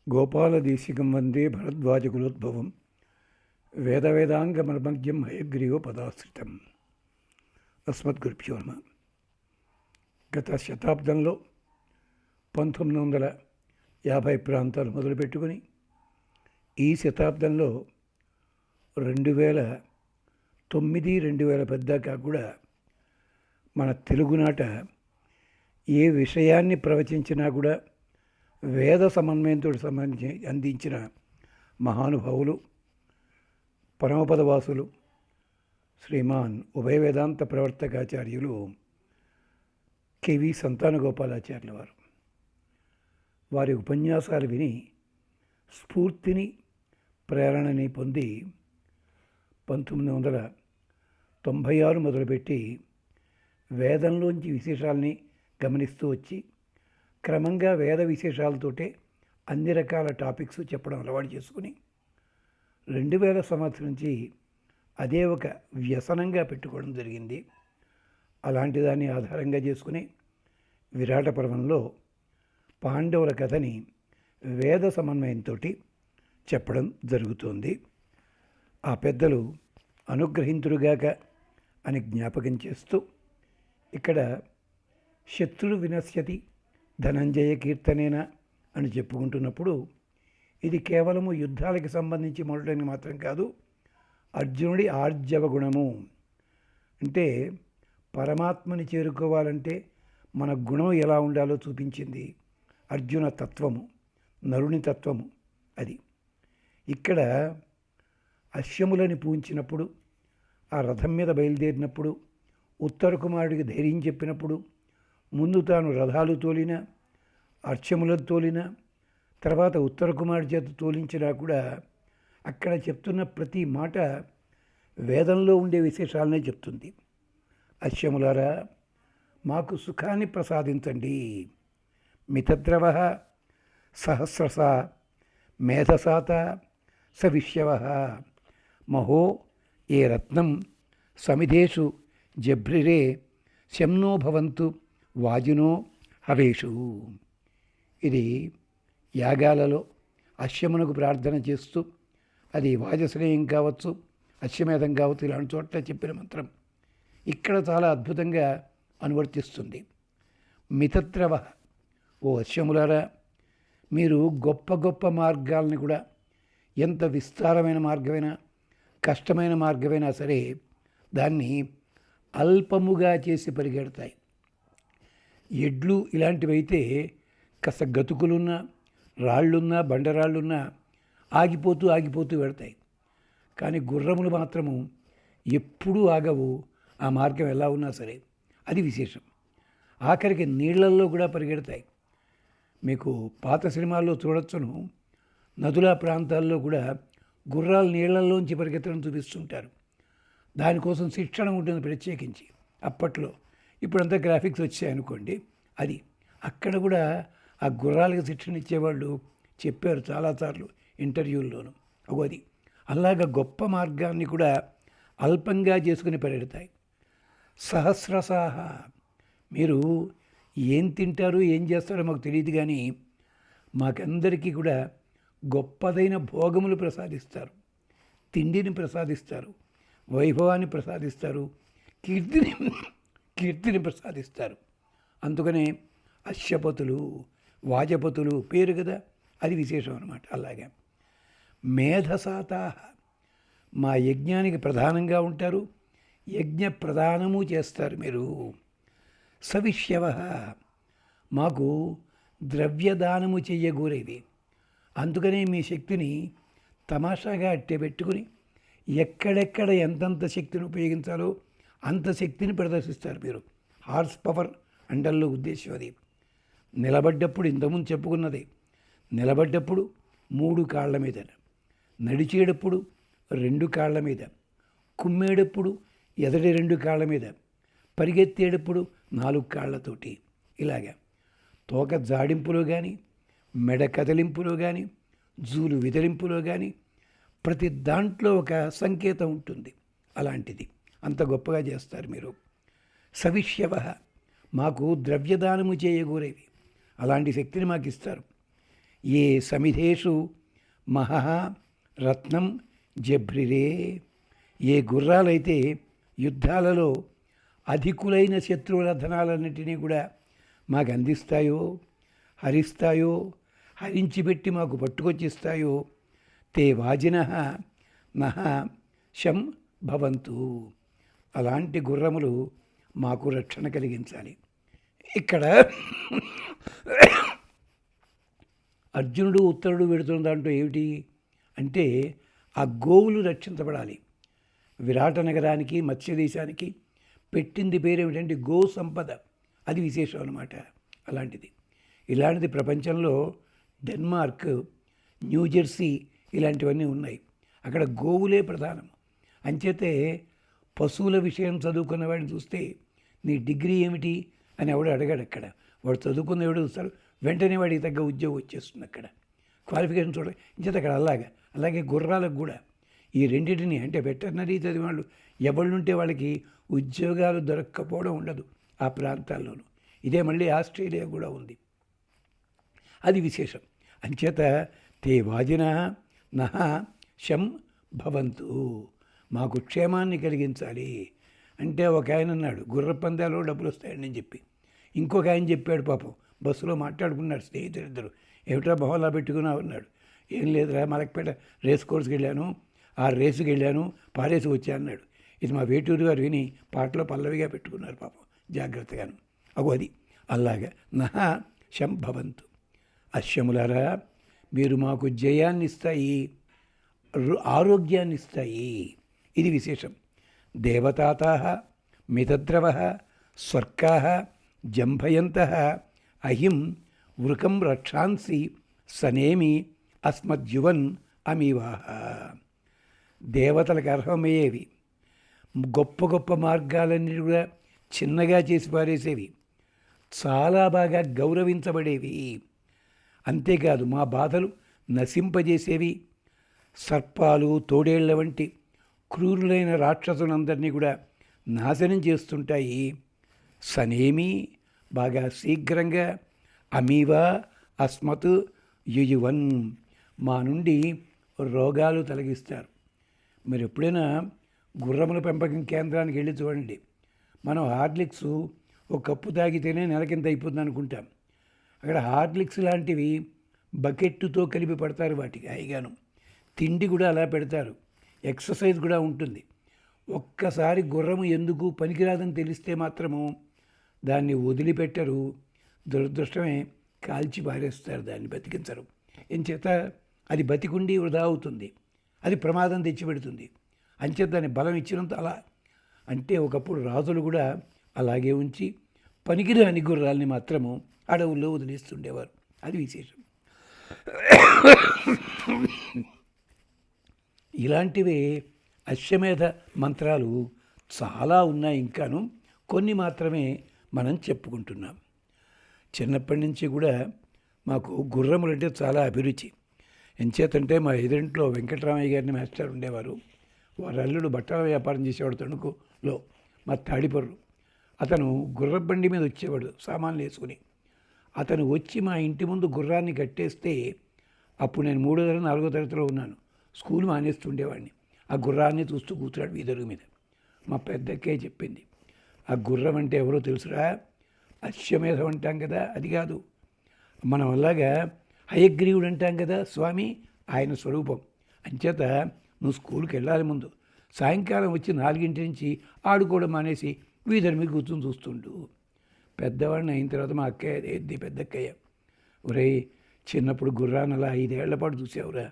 గోపాలదేశికం వందే భరద్వాజకులోద్భవం వేదవేదాంగమర్మజ్ఞం హయగ్రీవ పదాశ్రితం. అస్మద్గురుభ్యో నమః. గత శతాబ్దంలో 1950 ప్రాంతాలు మొదలుపెట్టుకుని ఈ శతాబ్దంలో 2009-2010 దాకా కూడా మన తెలుగునాట ఏ విషయాన్ని ప్రవచించినా కూడా వేద సమన్వయంతో సంబంధించి అందించిన మహానుభావులు పరమపదవాసులు శ్రీమాన్ ఉభయ వేదాంత ప్రవర్తకాచార్యులు కెవి సంతానగోపాలాచార్యుల వారు. వారి ఉపన్యాసాలు విని స్ఫూర్తిని ప్రేరణని పొంది 1996 మొదలుపెట్టి వేదంలోంచి విశేషాలని గమనిస్తూ వచ్చి క్రమంగా వేద విశేషాలతోటే అన్ని రకాల టాపిక్స్ చెప్పడం అలవాటు చేసుకుని 2000 సంవత్సరం నుంచి అదే ఒక వ్యసనంగా పెట్టుకోవడం జరిగింది. అలాంటి దాన్ని ఆధారంగా చేసుకుని విరాట పర్వంలో పాండవుల కథని వేద సమన్వయంతో చెప్పడం జరుగుతోంది. ఆ పెద్దలు అనుగ్రహింతురుగాక అని జ్ఞాపకం చేస్తూ ఇక్కడ శత్రు వినశ్యతి ధనంజయ కీర్తనేన అని చెప్పుకుంటున్నప్పుడు ఇది కేవలము యుద్ధాలకు సంబంధించి మొదలైన మాత్రం కాదు, అర్జునుడి ఆర్జవ గుణము అంటే పరమాత్మని చేరుకోవాలంటే మన గుణం ఎలా ఉండాలో చూపించింది. అర్జున తత్వము, నరుని తత్వము అది. ఇక్కడ అశ్వములని పూంచినప్పుడు, ఆ రథం మీద బయలుదేరినప్పుడు, ఉత్తర కుమారుడికి ధైర్యం చెప్పినప్పుడు, ముందు తాను రథాలు తోలిన, అర్చములను తోలిన, తర్వాత ఉత్తర కుమారుడి చేత తోలించినా కూడా అక్కడ చెప్తున్న ప్రతి మాట వేదంలో ఉండే విశేషాలనే చెప్తుంది. అశ్వములారా మాకు సుఖాన్ని ప్రసాదించండి. మితద్రవ సహస్రస మేధసాత సవిష్యవ మహో ఏ రత్నం సమిధేషు జభ్రిరే శంనో భవంతు వాజినో హవేషు. ఇది యాగాలలో అశ్వమునకు ప్రార్థన చేస్తూ, అది వాజశ్రేయం కావచ్చు, అశ్వమేధం కావచ్చు, ఇలాంటి చోట్ల చెప్పిన మంత్రం ఇక్కడ చాలా అద్భుతంగా అనువర్తిస్తుంది. మితద్రవ ఓ అశ్వములారా, మీరు గొప్ప గొప్ప మార్గాలని కూడా, ఎంత విస్తారమైన మార్గమైనా కష్టమైన మార్గమైనా సరే దాన్ని అల్పముగా చేసి పరిగెడతాయి. ఎడ్లు ఇలాంటివైతే కాస్త గతుకులున్నా, రాళ్ళున్నా, బండరాళ్ళున్నా ఆగిపోతూ పెడతాయి. కానీ గుర్రములు మాత్రము ఎప్పుడూ ఆగవు, ఆ మార్గం ఎలా ఉన్నా సరే. అది విశేషం. ఆఖరికి నీళ్లల్లో కూడా పరిగెడతాయి. మీకు పాత సినిమాల్లో చూడొచ్చును, నదుల ప్రాంతాల్లో కూడా గుర్రాలు నీళ్లల్లోంచి పరిగెత్తడం చూపిస్తుంటారు. దానికోసం శిక్షణ ఉంటుంది ప్రత్యేకించి అప్పట్లో. ఇప్పుడంతా గ్రాఫిక్స్ వచ్చాయనుకోండి. అది అక్కడ కూడా ఆ గుర్రాలకు శిక్షణ ఇచ్చేవాళ్ళు చెప్పారు చాలాసార్లు ఇంటర్వ్యూల్లోనూ. అది అలాగా గొప్ప మార్గాన్ని కూడా అల్పంగా చేసుకుని పరిగెడతాయి. సహస్రసాహ, మీరు ఏం తింటారు ఏం చేస్తారో మాకు తెలియదు, కానీ మాకందరికీ కూడా గొప్పదైన భోగములు ప్రసాదిస్తారు, తిండిని ప్రసాదిస్తారు, వైభవాన్ని ప్రసాదిస్తారు, కీర్తిని ప్రసాదిస్తారు. అందుకనే అశ్వపతులు వాజపతులు పేరు కదా, అది విశేషం అన్నమాట. అలాగే మేధసాతాహ, మా యజ్ఞానికి ప్రధానంగా ఉంటారు, యజ్ఞ ప్రదానము చేస్తారు మీరు. సవిష్యవ, మాకు ద్రవ్యదానము చెయ్యగూరేవి. అందుకనే మీ శక్తిని తమాషాగా అట్టే పెట్టుకుని ఎక్కడెక్కడ ఎంతంత శక్తిని ఉపయోగించాలో అంత శక్తిని ప్రదర్శిస్తారు మీరు. హార్స్ పవర్ అండల్లో ఉద్దేశం అది. నిలబడ్డప్పుడు ఇంతకుముందు చెప్పుకున్నదే, నిలబడ్డప్పుడు 3 కాళ్ళ మీద, నడిచేటప్పుడు 2 కాళ్ళ మీద, కుమ్మేటప్పుడు ఎదటి 2 కాళ్ళ మీద, పరిగెత్తేటప్పుడు 4 కాళ్ళతోటి. ఇలాగా తోక జాడింపులో కానీ, మెడ కదిలింపులో కానీ, జూలు విదిలింపులో కానీ ప్రతి దాంట్లో ఒక సంకేతం ఉంటుంది. అలాంటిది అంత గొప్పగా చేస్తారు మీరు. సవిష్యవ, మాకు ద్రవ్యదానము చేయగూరేవి. అలాంటి శక్తిని మాకు ఇస్తారు. ఏ సమిధేషు మహః రత్నం జభ్రిరే. ఏ గుర్రాలైతే యుద్ధాలలో అధికులైన శత్రువుల ధనాలన్నిటినీ కూడా మాకు అందిస్తాయో, హరిస్తాయో, హరించిపెట్టి మాకు పట్టుకొచ్చిస్తాయో, తే వాజినః నః శం భవంతు. అలాంటి గుర్రములు మాకు రక్షణ కలిగించాలి. ఇక్కడ అర్జునుడు ఉత్తరుడు పెడుతున్న దాంట్లో ఏమిటి అంటే ఆ గోవులు రక్షించబడాలి. విరాట నగరానికి, మత్స్యదేశానికి పెట్టింది పేరేమిటంటే గో సంపద. అది విశేషం అన్నమాట. అలాంటిది ఇలాంటిది ప్రపంచంలో డెన్మార్క్, న్యూజెర్సీ ఇలాంటివన్నీ ఉన్నాయి. అక్కడ గోవులే ప్రధానం. అంచేతే పశువుల విషయం చదువుకున్న వాడిని చూస్తే నీ డిగ్రీ ఏమిటి అని ఎవడు అడగాడు. అక్కడ వాడు చదువుకున్న ఎవడు చూస్తారు, వెంటనే వాడికి తగ్గ ఉద్యోగం వచ్చేస్తుంది. అక్కడ క్వాలిఫికేషన్ చూడాలి. ఇంచేత అక్కడ అలాగే గుర్రాలకు కూడా ఈ రెండింటిని అంటే వెటర్నరీ చదివిన వాళ్ళు ఎవళ్ళుంటే వాళ్ళకి ఉద్యోగాలు దొరక్కపోవడం ఉండదు ఆ ప్రాంతాల్లోనూ. ఇదే మళ్ళీ ఆస్ట్రేలియా కూడా ఉంది. అది విశేషం. అంచేత తే వాజినః నః శం భవంతు. మాకు క్షేమాన్ని కలిగించాలి అంటే ఒక ఆయన అన్నాడు గుర్ర పందాలు డబ్బులు వస్తాయని చెప్పి. ఇంకొక ఆయన చెప్పాడు పాపం, బస్సులో మాట్లాడుకున్నాడు స్నేహితులిద్దరు, ఏమిటా మొహలా పెట్టుకున్నావు అన్నాడు. ఏం లేదురా, మలక్పేట రేస్ కోర్స్కి వెళ్ళాను, ఆ రేసుకి వెళ్ళాను, పారేసి వచ్చా అన్నాడు. ఇది మా వేటూరు గారు విని పాటలో పల్లవిగా పెట్టుకున్నారు పాపం జాగ్రత్తగాను. అది అలాగా నః శం భవంతు. అశ్వములారా మీరు మాకు జయాన్ని ఇస్తాయి, ఆరోగ్యాన్ని ఇస్తాయి. ఇది విశేషం. దేవతాతాః మితద్రవః స్వర్కాః జంభయంతః అహిం వృకం రక్షాంసి సనేమి అస్మద్యువన్ అమీవాహ. దేవతలకు అర్హమయ్యేవి, గొప్ప గొప్ప మార్గాలన్నీ కూడా చిన్నగా చేసి పారేసేవి, చాలా బాగా గౌరవించబడేవి. అంతేకాదు మా బాధలు నశింపజేసేవి. సర్పాలు, తోడేళ్ల వంటి క్రూరులైన రాక్షసులందరినీ కూడా నాశనం చేస్తుంటాయి. సనేమి బాగా శీఘ్రంగా, అమీవా అస్మత్ యుయువన్ మా నుండి రోగాలు తొలగిస్తారు. మీరు ఎప్పుడైనా గుర్రముల పెంపకం కేంద్రానికి వెళ్ళి చూడండి. మనం హార్లిక్స్ ఒక కప్పు తాగితేనే నెలకింత అయిపోతుంది అనుకుంటాం. అక్కడ హార్లిక్స్ లాంటివి బకెట్టుతో కలిపి పడతారు వాటికి హాయిగాను. తిండి కూడా అలా పెడతారు, ఎక్సర్సైజ్ కూడా ఉంటుంది. ఒక్కసారి గుర్రము ఎందుకు పనికిరాదని తెలిస్తే మాత్రము దాన్ని వదిలిపెట్టరు. దురదృష్టమే, కాల్చి పారేస్తారు, దాన్ని బతికించరు. ఎంచేత అది బతికుండి వృధా అవుతుంది, అది ప్రమాదం తెచ్చిపెడుతుంది. అంచేత దాన్ని బలం ఇచ్చినంత అలా అంటే ఒకప్పుడు రాజులు కూడా అలాగే ఉంచి పనికిరాని గుర్రాలని మాత్రము అడవుల్లో వదిలేస్తుండేవారు. అది విశేషం. ఇలాంటివే అశ్వమేధ మంత్రాలు చాలా ఉన్నాయి. ఇంకాను కొన్ని మాత్రమే మనం చెప్పుకుంటున్నాం. చిన్నప్పటి నుంచి కూడా మాకు గుర్రములు అంటే చాలా అభిరుచి. ఎంచేతంటే మా ఎదురింట్లో వెంకటరామయ్య గారిని మాస్టర్ ఉండేవారు. వారి అల్లుడు బట్టల వ్యాపారం చేసేవాడు తణుకులో, మా తాడిపర్రు. అతను గుర్రబండి మీద వచ్చేవాడు సామాన్లు వేసుకుని. అతను వచ్చి మా ఇంటి ముందు గుర్రాన్ని కట్టేస్తే అప్పుడు నేను 3వ తరగతి 4వ తరగతిలో ఉన్నాను. స్కూల్ మానేస్తుండేవాడిని. ఆ గుర్రాన్ని చూస్తూ కూర్చున్నాడు వీధరుగు మీద. మా పెద్దక్కే చెప్పింది, ఆ గుర్రం అంటే ఎవరో తెలుసురా, అశ్వమేధం అంటాం కదా, అది కాదు. మనం అలాగా హయగ్రీవుడు అంటాం కదా స్వామి, ఆయన స్వరూపం. అంచేత నువ్వు స్కూల్కి వెళ్ళాలి ముందు, సాయంకాలం వచ్చి 4 నుంచి ఆడుకోవడం మానేసి వీధరి మీద కూర్చొని చూస్తుండు. పెద్దవాడిని అయిన తర్వాత మా అక్కయ్య ఎద్ది పెద్దక్కయ్య, ఒరే చిన్నప్పుడు గుర్రాన్ని అలా 5 ఏళ్ల పాటు చూసావురా,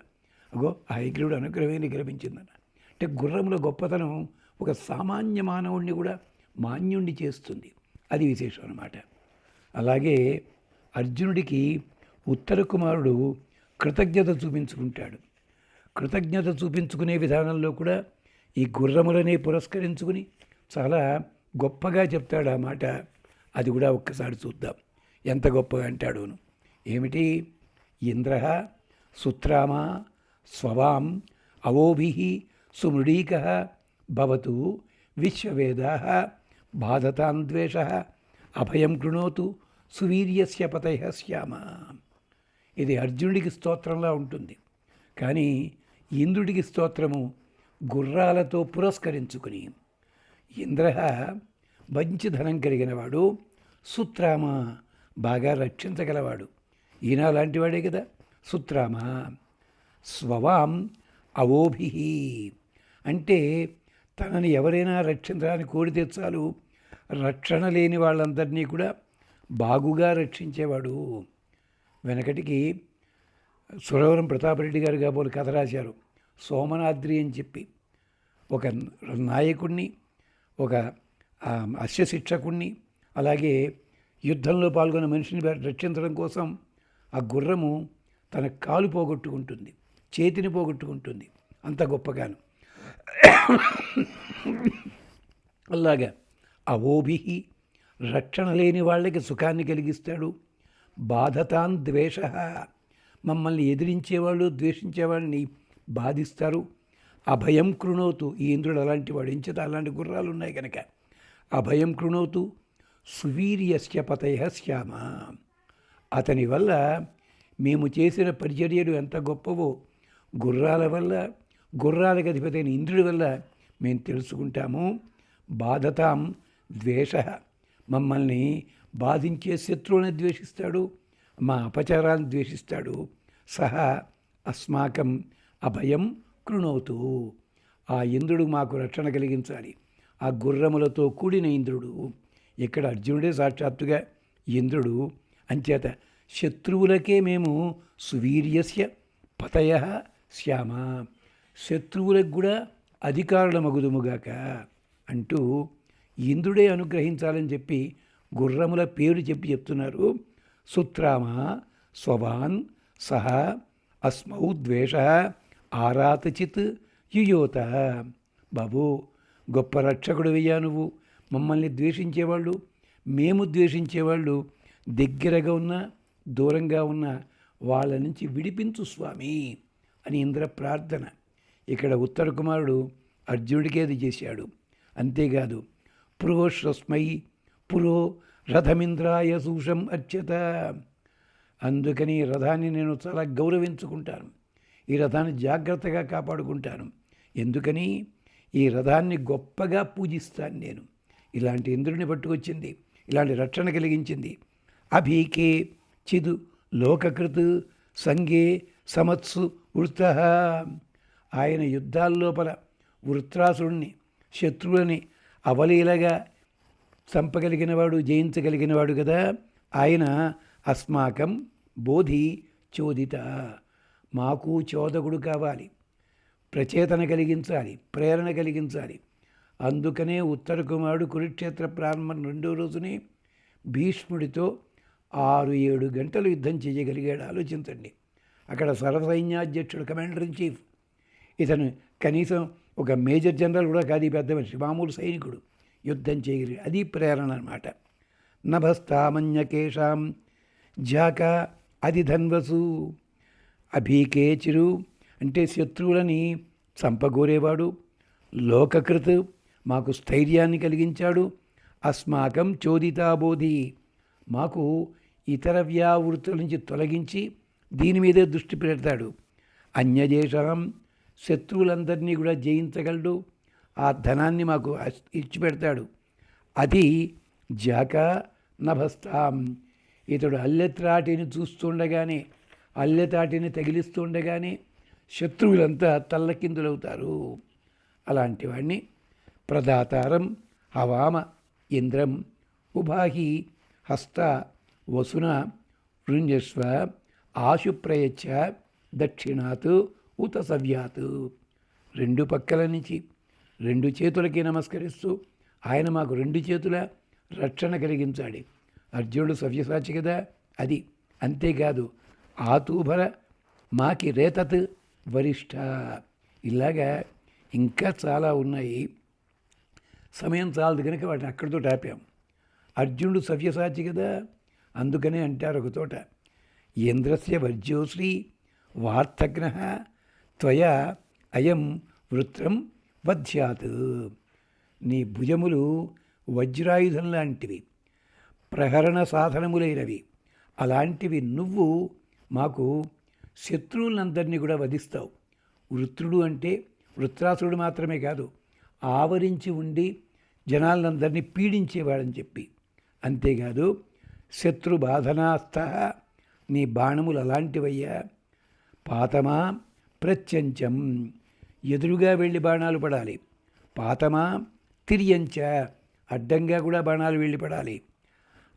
ఆ హయగ్రీవుడు అనుగ్రహమే నిగ్రహించిందన్న. అంటే గుర్రంలో గొప్పతనం ఒక సామాన్య మానవుడిని కూడా మాన్యుణ్ణి చేస్తుంది. అది విశేషం అన్నమాట. అలాగే అర్జునుడికి ఉత్తర కుమారుడు కృతజ్ఞత చూపించుకుంటాడు. కృతజ్ఞత చూపించుకునే విధానంలో కూడా ఈ గుర్రములనే పురస్కరించుకుని చాలా గొప్పగా చెప్తాడు ఆ మాట. అది కూడా ఒక్కసారి చూద్దాం ఎంత గొప్పగా అంటాడును. ఏమిటి? ఇంద్ర సుత్రామ స్వవాం అవోభి సుమృడీక భవతు విశ్వవేదా బాధతాన్ద్వేష అభయం కృణోతు సువీర్యస్య పతయ శ్యామ. ఇది అర్జునుడికి స్తోత్రంలా ఉంటుంది. కానీ ఇంద్రుడికి స్తోత్రము గుర్రాలతో పురస్కరించుకుని, ఇంద్ర మంచి ధనం కలిగినవాడు, సుత్రామ బాగా రక్షించగలవాడు. ఈయన లాంటివాడే కదా సుత్రామ. స్వవాం అవోభి అంటే తనని ఎవరైనా రక్షించడానికి కోరితే చాలు రక్షణ లేని వాళ్ళందరినీ కూడా బాగుగా రక్షించేవాడు. వెనకటికి సురవరం ప్రతాపరెడ్డి గారు కాబోలు కథ రాశారు. సోమనాద్రి అని చెప్పి ఒక నాయకుడిని, ఒక అశ్వశిక్షకుడిని, అలాగే యుద్ధంలో పాల్గొన్న మనిషిని రక్షించడం కోసం ఆ గుర్రము తన కాలు పోగొట్టుకుంటుంది, చేతిని పోగొట్టుకుంటుంది, అంత గొప్పగాను. అలాగా అవోభి రక్షణ లేని వాళ్ళకి సుఖాన్ని కలిగిస్తాడు. బాధతాన్ ద్వేష మమ్మల్ని ఎదిరించేవాళ్ళు, ద్వేషించేవాళ్ళని బాధిస్తారు. అభయం కృణోతు ఈ ఇంద్రుడు అలాంటి వాడు, ఎంచేత అలాంటి గుర్రాలు ఉన్నాయి కనుక. అభయం కృణోతు సువీర్యస్య పతయ శ్యామ అతని వల్ల మేము చేసిన పరిచర్యలు ఎంత గొప్పవో గుర్రాల వల్ల, గుర్రాలకు అధిపతి అయిన ఇంద్రుడి వల్ల మేము తెలుసుకుంటాము. బాధతాం ద్వేష మమ్మల్ని బాధించే శత్రువుని ద్వేషిస్తాడు, మా అపచారాన్ని ద్వేషిస్తాడు. సహా అస్మాకం అభయం కృణోతు ఆ ఇంద్రుడు మాకు రక్షణ కలిగించాలి. ఆ గుర్రములతో కూడిన ఇంద్రుడు, ఇక్కడ అర్జునుడే సాక్షాత్తుగా ఇంద్రుడు. అంచేత శత్రువులకే మేము సువీర్యస్య పతయ శ్యామ శత్రువులకు కూడా అధికారుల మగుదుముగాక అంటూ ఇంద్రుడే అనుగ్రహించాలని చెప్పి గుర్రముల పేరు చెప్పి చెప్తున్నారు. సుత్రామ స్వవాన్ సహ అస్మౌ ద్వేష ఆరాతచిత్ యుయోత. బాబు గొప్ప రక్షకుడు వెయ్యా నువ్వు. మమ్మల్ని ద్వేషించేవాళ్ళు, మేము ద్వేషించేవాళ్ళు దగ్గరగా ఉన్న దూరంగా ఉన్న వాళ్ళ నుంచి విడిపించు స్వామి అని ఇంద్ర ప్రార్థన. ఇక్కడ ఉత్తర కుమారుడు అర్జునుడికే అది చేశాడు. అంతేకాదు పురోశ్రస్మై పురో రథమింద్రాయ సూషం అర్చత. అందుకని రథాన్ని నేను చాలా గౌరవించుకుంటాను, ఈ రథాన్ని జాగ్రత్తగా కాపాడుకుంటాను. ఎందుకని ఈ రథాన్ని గొప్పగా పూజిస్తాను నేను. ఇలాంటి ఇంద్రుడిని పట్టుకొచ్చింది, ఇలాంటి రక్షణ కలిగించింది. అభీకే చిదు లోకకృత్ సంగే సమత్సు వృత్త. ఆయన యుద్ధాల్లోపల వృత్రాసురుణ్ణి, శత్రువులని అవలీలగా చంపగలిగినవాడు, జయించగలిగినవాడు కదా ఆయన. అస్మాకం బోధి చోదిత మాకు చోదకుడు కావాలి, ప్రచేతన కలిగించాలి, ప్రేరణ కలిగించాలి. అందుకనే ఉత్తర కుమారుడు కురుక్షేత్ర ప్రారంభం 2వ రోజునే భీష్ముడితో 6-7 గంటలు యుద్ధం చేయగలిగాడు. ఆలోచించండి. అక్కడ సర్వసైన్యాధ్యక్షుడు, కమాండర్ ఇన్ చీఫ్. ఇతను కనీసం ఒక మేజర్ జనరల్ కూడా కాదు, ఈ పెద్ద మనిషి, మామూలు సైనికుడు యుద్ధం చేయగలిగాడు. అది ప్రేరణ అన్నమాట. నభస్తామన్యకేషాం జాక అది ధన్వసు. అభీకే చిరు అంటే శత్రువులని చంపగోరేవాడు. లోకకృత్ మాకు స్థైర్యాన్ని కలిగించాడు. అస్మాకం చోదితాబోధి మాకు ఇతర వ్యావృత్తుల నుంచి తొలగించి దీని మీదే దృష్టి పెడతాడు. అన్యదేశం శత్రువులందరినీ కూడా జయించగలడు. ఆ ధనాన్ని మాకు ఇచ్చిపెడతాడు. అది జాక నభస్తాం. ఇతడు అల్లెత్రాటిని చూస్తుండగానే, అల్లెతాటిని తగిలిస్తుండగానే శత్రువులంతా తల్లకిందులవుతారు. అలాంటి వాడిని ప్రదాతారం హవామ ఇంద్రం ఉభాహి హస్త వసున వృంజస్వ ఆశుప్రయచ్చ దక్షిణాత్ ఉత సవ్యాత్. 2 పక్కల నుంచి 2 చేతులకి నమస్కరిస్తూ ఆయన మాకు 2 చేతుల రక్షణ కలిగించాడు. అర్జునుడు సవ్యసాచి కదా అది. అంతేకాదు ఆతూభర మాకి రేతత్ వరిష్ఠ. ఇలాగా ఇంకా చాలా ఉన్నాయి. సమయం చాలదు కనుక వాటిని అక్కడితో ఆపాం. అర్జునుడు సవ్యసాచి కదా, అందుకనే అంటారు ఒక చోట, ఇంద్రస్య వర్జ్యోశ్రీ వార్తఘ్న త్వయా అయం వృత్రం వధ్యాత్. నీ భుజములు వజ్రాయుధం లాంటివి, ప్రహరణ సాధనములైనవి. అలాంటివి నువ్వు మాకు శత్రువులందరినీ కూడా వధిస్తావు. వృత్రుడు అంటే వృత్రాసురుడు మాత్రమే కాదు, ఆవరించి ఉండి జనాలందరినీ పీడించేవాడని చెప్పి. అంతేకాదు శత్రు బాధనాస్థ, నీ బాణములు అలాంటివయ్యా. పాతమా ప్రత్యంచం, ఎదురుగా వెళ్ళి బాణాలు పడాలి. పాతమా తిర్యంచ, అడ్డంగా కూడా బాణాలు వెళ్ళి పడాలి.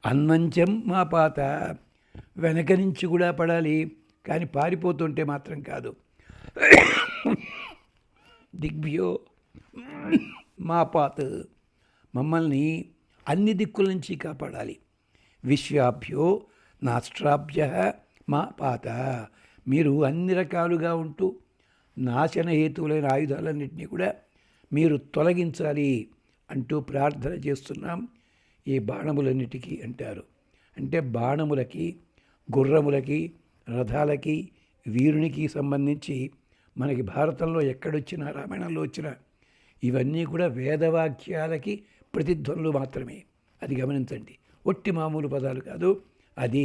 అన్వంచం మా పాత, వెనక నుంచి కూడా పడాలి, కానీ పారిపోతుంటే మాత్రం కాదు. దిగ్భ్యో మా పాత, మమ్మల్ని అన్ని దిక్కుల నుంచి కాపాడాలి. విశ్వాభ్యో నాష్ట్రాభ్య మా పాత, మీరు అన్ని రకాలుగా ఉంటూ నాశన హేతువులైన ఆయుధాలన్నింటినీ కూడా మీరు తొలగించాలి అంటూ ప్రార్థన చేస్తున్నాం. ఈ బాణములన్నిటికీ అంటారు. అంటే బాణములకి, గుర్రములకి, రథాలకి, వీరునికి సంబంధించి మనకి భారతంలో ఎక్కడొచ్చినా, రామాయణంలో వచ్చినా ఇవన్నీ కూడా వేదవాక్యాలకి ప్రతిధ్వనులు మాత్రమే. అది గమనించండి, ఒట్టి మామూలు పదాలు కాదు. అది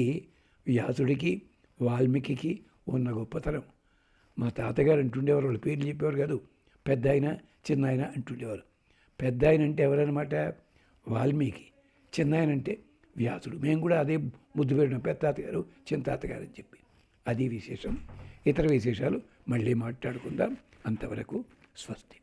వ్యాసుడికి, వాల్మీకి ఉన్న గొప్పతనం. మా తాతగారు అంటుండేవారు, వాళ్ళ పేర్లు చెప్పేవారు కాదు, పెద్ద ఆయన చిన్న ఆయన అంటుండేవారు. పెద్ద ఆయన అంటే ఎవరన్నమాట? వాల్మీకి. చిన్న ఆయన అంటే వ్యాసుడు. మేము కూడా అదే ముద్దు పెట్టినాం, పెద్ద తాతగారు చిన్న తాతగారు అని చెప్పి. అది విశేషం. ఇతర విశేషాలు మళ్ళీ మాట్లాడుకుందాం. అంతవరకు స్వస్తి.